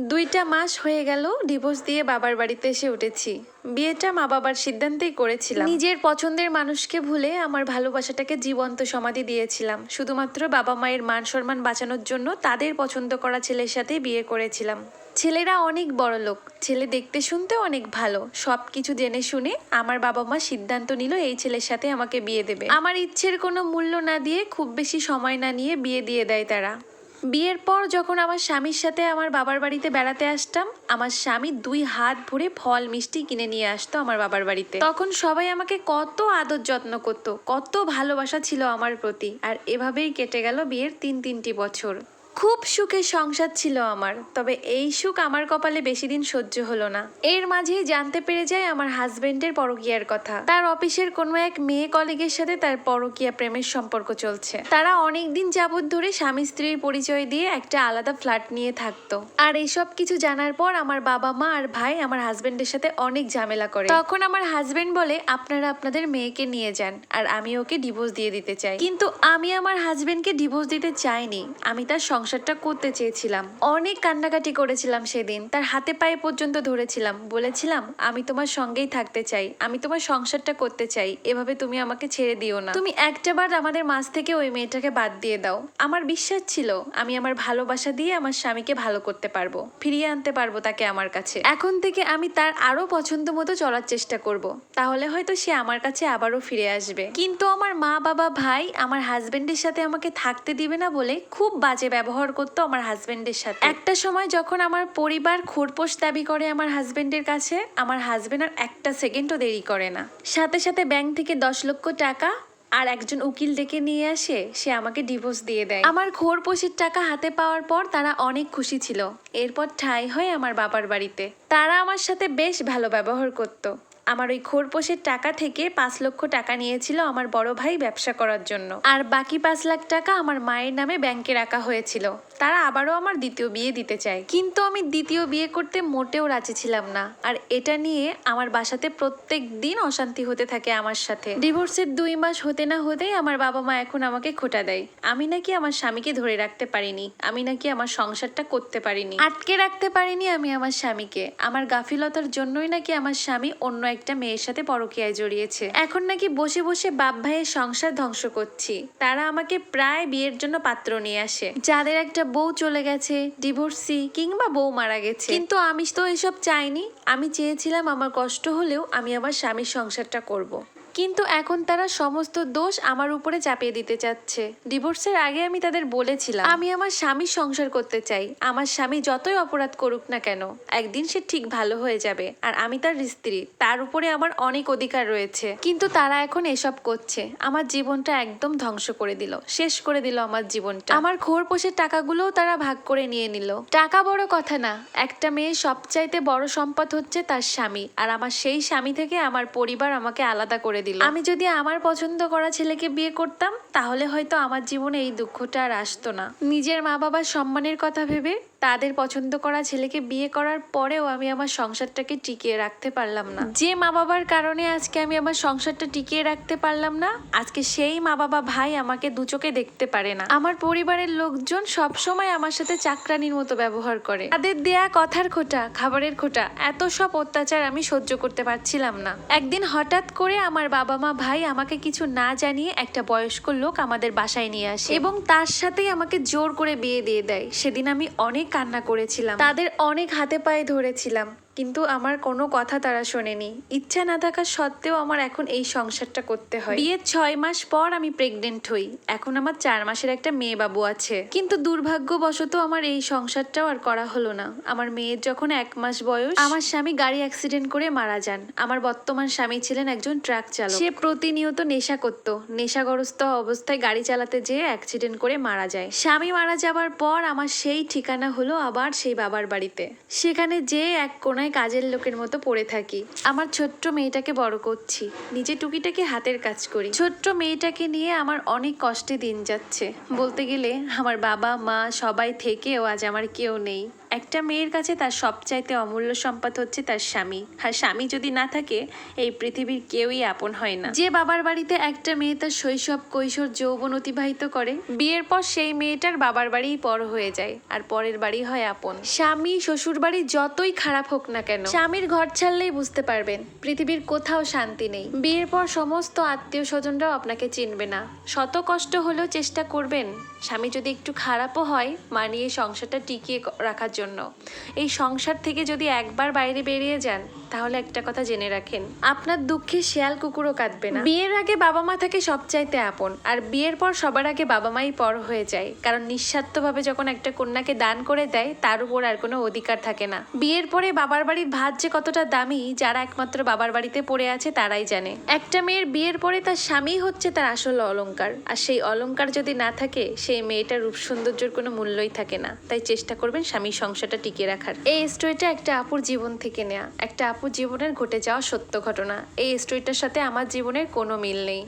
2টা মাস হয়ে গেল ডিভোর্স দিয়ে বাবার বাড়িতে এসে উঠেছি। বিয়েটা মা বাবার সিদ্ধান্তেই করেছিলাম। নিজের পছন্দের মানুষকে ভুলে আমার ভালোবাসাটাকে জীবন্ত সমাধি দিয়েছিলাম। শুধুমাত্র বাবা মায়ের মান সম্মান বাঁচানোর জন্য তাদের পছন্দ করা ছেলের সাথে বিয়ে করেছিলাম। ছেলেরা অনেক বড়লোক, ছেলে দেখতে শুনতেও অনেক ভালো। সব কিছু জেনে শুনে আমার বাবা মা সিদ্ধান্ত নিল এই ছেলের সাথে আমাকে বিয়ে দেবে। আমার ইচ্ছের কোনো মূল্য না দিয়ে, খুব বেশি সময় না নিয়ে বিয়ে দিয়ে দেয় তারা। বিয়ের পর যখন আমার স্বামীর সাথে আমার বাবার বাড়িতে বেড়াতে আসতাম, আমার স্বামী 2 হাত ভরে ফল মিষ্টি কিনে নিয়ে আসতো আমার বাবার বাড়িতে। তখন সবাই আমাকে কত আদর যত্ন করতো, কত ভালোবাসা ছিল আমার প্রতি। আর এভাবেই কেটে গেল বিয়ের 3টি বছর। খুব সুখে সংসার ছিল আমার, তবে এই সুখ আমার কপালে বেশি দিন সহ্য হলো না। এর মাঝেই জানতে পেরে যায় আমার হাজবেন্ডের পরকীয়ার কথা। তার অফিসের কোনো এক মেয়ে কলিগের সাথে তার পরকীয়া প্রেমের সম্পর্ক চলছে। তারা অনেক দিন যাবৎ ধরে স্বামী স্ত্রীর পরিচয় দিয়ে একটা আলাদা ফ্ল্যাট নিয়ে থাকতো। আর এইসব কিছু জানার পর আমার বাবা মা আর ভাই আমার হাজবেন্ডের সাথে অনেক ঝামেলা করে। তখন আমার হাজবেন্ড বলে, আপনারা আপনাদের মেয়েকে নিয়ে যান, আর আমি ওকে ডিভোর্স দিয়ে দিতে চাই। কিন্তু আমি আমার হাজবেন্ডকে ডিভোর্স দিতে চাইনি, আমি তার সংসারটা করতে চেয়েছিলাম। অনেক কান্নাকাটি করেছিলাম সেদিন, তার হাতে পায়ে পর্যন্ত ধরেছিলাম, বলেছিলাম আমি তোমার সঙ্গেই থাকতে চাই, আমি তোমার সংসারটা করতে চাই, এভাবে তুমি আমাকে ছেড়ে দিও না। তুমি একটাবার আমাদের মাঝ থেকে ওই মেয়েটাকে বাদ দিয়ে দাও। আমার বিশ্বাস ছিল আমি আমার ভালোবাসা দিয়ে আমার স্বামীকে ভালো করতে পারবো, ফিরিয়ে আনতে পারবো তাকে আমার কাছে। এখন থেকে আমি তার আরো পছন্দ মতো চলার চেষ্টা করব, তাহলে হয়তো সে আমার কাছে আবারও ফিরে আসবে। কিন্তু আমার মা বাবা ভাই আমার হাজবেন্ডের সাথে আমাকে থাকতে দিবে না বলে খুব বাজে ব্যবহার করতো আমার হাজবেন্ডের সাথে। একটা সময় যখন আমার পরিবার খোরপোশ দাবি করে আমার হাজবেন্ডের কাছে, আমার হাজবেন্ড আর একটা সেকেন্ডও দেরি করে না, সাথে সাথে ব্যাংক থেকে 10 লক্ষ টাকা আর একজন উকিল ডেকে নিয়ে আসে, সে আমাকে ডিভোর্স দিয়ে দেয়। আমার খোরপোশের টাকা হাতে পাওয়ার পর তারা অনেক খুশি ছিল। এরপর ঠাঁই হয় আমার বাবার বাড়িতে। তারা আমার সাথে বেশ ভালো ব্যবহার করতো। আমার ওই খোরপোশের টাকা থেকে 5 লক্ষ টাকা নিয়েছিল আমার বড় ভাই ব্যবসা করার জন্য, আর বাকি 5 লাখ টাকা আমার মায়ের নামে ব্যাংকে রাখা হয়েছিল। তারা আবারও আমার দ্বিতীয় বিয়ে দিতে চায়, কিন্তু আমি দ্বিতীয় বিয়ে করতে মোটেও রাজি ছিলাম না। আর এটা নিয়ে আমার বাসাতে প্রত্যেক দিন অশান্তি হতে থাকে আমার সাথে। ডিভোর্সের 2 মাস হতে না হতেই আমার বাবা মা এখন আমাকে খোঁটা দেয়। আমি নাকি আমার স্বামীকে ধরে রাখতে পারিনি, আমি নাকি আমার সংসারটা করতে পারিনি, আটকে রাখতে পারিনি আমি আমার স্বামীকে। আমার গাফিলতার জন্যই নাকি আমার স্বামী অন্য একটা মেয়ের সাথে পরকীয়ায় জড়িয়েছে। এখন নাকি বসে বসে বাপ ভাইয়ের সংসার ধ্বংস করছি। তারা আমাকে প্রায় বিয়ের জন্য পাত্র নিয়ে আসে, যাদের একটা বউ চলে গেছে, ডিভোর্সি, কিংবা বউ মারা গেছে। কিন্তু আমি তো এসব চাইনি। আমি চেয়েছিলাম আমার কষ্ট হলেও আমি আমার স্বামীর সংসারটা করব। কিন্তু এখন তারা সমস্ত দোষ আমার উপরে চাপিয়ে দিতে চাচ্ছে। ডিভোর্সের আগে আমি তাদের বলেছিলাম আমি আমার স্বামীর সংসার করতে চাই। আমার স্বামী যতই অপরাধ করুক না কেন, একদিন সে ঠিক ভালো হয়ে যাবে, আর আমি তার স্ত্রী, তার উপরে আমার অনেক অধিকার রয়েছে। কিন্তু তারা এখন এসব করছে, আমার জীবনটা একদম ধ্বংস করে দিল, শেষ করে দিল আমার জীবনটা। আমার খোরপোশের টাকাগুলোও তারা ভাগ করে নিয়ে নিল। টাকা বড় কথা না, একটা মেয়ের সবচাইতে বড় সম্পদ হচ্ছে তার স্বামী, আর আমার সেই স্বামী থেকে আমার পরিবার আমাকে আলাদা করে দিল। আমি যদি আমার পছন্দ করা ছেলেকে বিয়ে করতাম, তাহলে হয়তো আমার জীবনে এই দুঃখটা আর আসতো না। নিজের মা বাবার সম্মানের কথা ভেবে তাদের পছন্দ করা ছেলেকে বিয়ে করার পরেও আমি আমার সংসারটাকে টিকিয়ে রাখতে পারলাম না। যে মা বাবার কারণে আজকে আমি আমার সংসারটা টিকিয়ে রাখতে পারলাম না, আজকে সেই মা বাবা ভাই আমাকে দু চোখে দেখতে পারে না। আমার পরিবারের লোকজন সব সময় আমার সাথে চাকরানির মতো ব্যবহার করে। তাদের দেয়া কথার খোঁটা, খাবারের খোঁটা, এত সব অত্যাচার আমি সহ্য করতে পারছিলাম না। একদিন হঠাৎ করে আমার বাবা মা ভাই আমাকে কিছু না জানিয়ে একটা বয়স্ক লোক আমাদের বাসায় নিয়ে আসে, এবং তার সাথেই আমাকে জোর করে বিয়ে দিয়ে দেয়। সেদিন আমি অনেক কান্না করেছিলাম, তাদের অনেক হাতে পায়ে ধরেছিলাম, কিন্তু আমার কোনো কথা তারা শোনেনি। ইচ্ছা না থাকা সত্ত্বেও আমার এখন এই সংসারটা করতে হয়। বিয়ের 6 মাস পর আমি প্রেগনেন্ট হই। এখন আমার 4 মাসের একটা মেয়ে বাবু আছে। কিন্তু দুর্ভাগ্যবশত আমার এই সংসারটাও আর করা হলো না। আমার মেয়ের যখন 1 মাস বয়স, আমার স্বামী গাড়ি অ্যাক্সিডেন্ট করে মারা যান। আমার বর্তমান স্বামী ছিলেন একজন ট্রাক চালক। সে প্রতিনিয়ত নেশা করত। নেশাগ্রস্ত অবস্থায় গাড়ি চালাতে যেয়ে অ্যাক্সিডেন্ট করে মারা যায়। স্বামী মারা যাবার পর আমার সেই ঠিকানা হলো আবার সেই বাবার বাড়িতে। সেখানে যেয়ে এক কোনায় কাজের লোকের মতো পড়ে থাকি। আমার ছোট্ট মেয়েটাকে বড় করছি, নিজে টুকিটাকি হাতের কাজ করি। ছোট্ট মেয়েটাকে নিয়ে আমার অনেক কষ্টে দিন যাচ্ছে। বলতে গেলে আমার বাবা মা সবাই থেকেও আজ আমার কেউ নেই। একটা মেয়ের কাছে তার সবচাইতে অমূল্য সম্পদ হচ্ছে তার স্বামী, আর স্বামী যদি না থাকে এই পৃথিবীর কেউই আপন হয় না। যে বাবার বাড়িতে একটা মেয়ে তার শৈশব কৈশোর যৌবন অতিবাহিত করে, বিয়ের পর সেই মেয়েটার বাবার বাড়িই পর হয়ে যায়, আর পরের বাড়ি হয় আপন। স্বামী শ্বশুর বাড়ি যতই খারাপ হোক না কেন, স্বামীর ঘর ছাড়লেই বুঝতে পারবেন পৃথিবীর কোথাও শান্তি নেই। বিয়ের পর সমস্ত আত্মীয় স্বজনরাও আপনাকে চিনবে না। শত কষ্ট হলেও চেষ্টা করবেন স্বামী যদি একটু খারাপও হয় মানিয়ে সংসারটা টিকিয়ে রাখার জন্য। এই সংসার থেকে যদি একবার বাইরে বেরিয়ে যান তাহলে একটা কথা জেনে রাখেন, আপনার দুঃখে শেয়াল কুকুরও কাঁদবে না। বিয়ের আগে বাবা মা থাকে সবচাইতে আপন, আর বিয়ের পর সবার আগে বাবা মাই পর হয়ে যায়। কারণ নিঃস্বার্থভাবে যখন একটা কন্যাকে দান করে দেয় তার উপর আর কোনো অধিকার থাকে না। বিয়ের পরে বাবার বাড়ির ভাত যে কতটা দামি যারা একমাত্র বাবার বাড়িতে পড়ে আছে তারাই জানে। একটা মেয়ের বিয়ের পরে তার স্বামী হচ্ছে তার আসল অলংকার, আর সেই অলংকার যদি না থাকে সেই মেয়েটার রূপ সৌন্দর্যের কোনো মূল্যই থাকে না। তাই চেষ্টা করবেন স্বামীর সংসারটা টিকিয়ে রাখার। এই স্টোরিটা একটা আপুর জীবন থেকে নেয়া, একটা আপুর জীবনের ঘটে যাওয়া সত্য ঘটনা। এই স্টোরিটার সাথে আমার জীবনের কোনো মিল নেই।